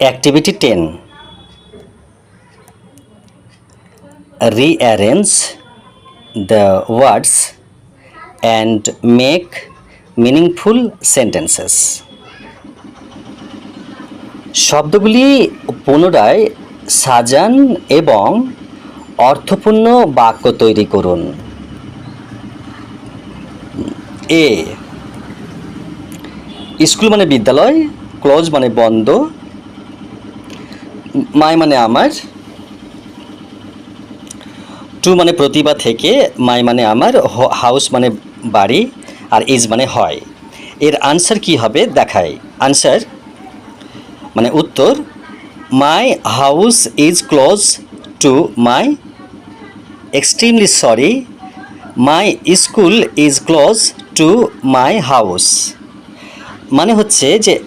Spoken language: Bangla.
Activity 10. Rearrange the words and make meaningful sentences. শব্দগুলি পুনরায় সাজান এবং অর্থপূর্ণ বাক্য তৈরি করুন। এ, স্কুল মানে বিদ্যালয়, ক্লোজ মানে বন্ধ, মাই মানে আমার, টু মানে প্রতিভা থেকে, মাই মানে আমার, হাউস মানে বাড়ি, আর ইজ মানে হয়। এর আনসার কি হবে দেখাই। আনসার মানে উত্তর, my house is close to my, extremely sorry, my school is close to my house. মানে হচ্ছে যে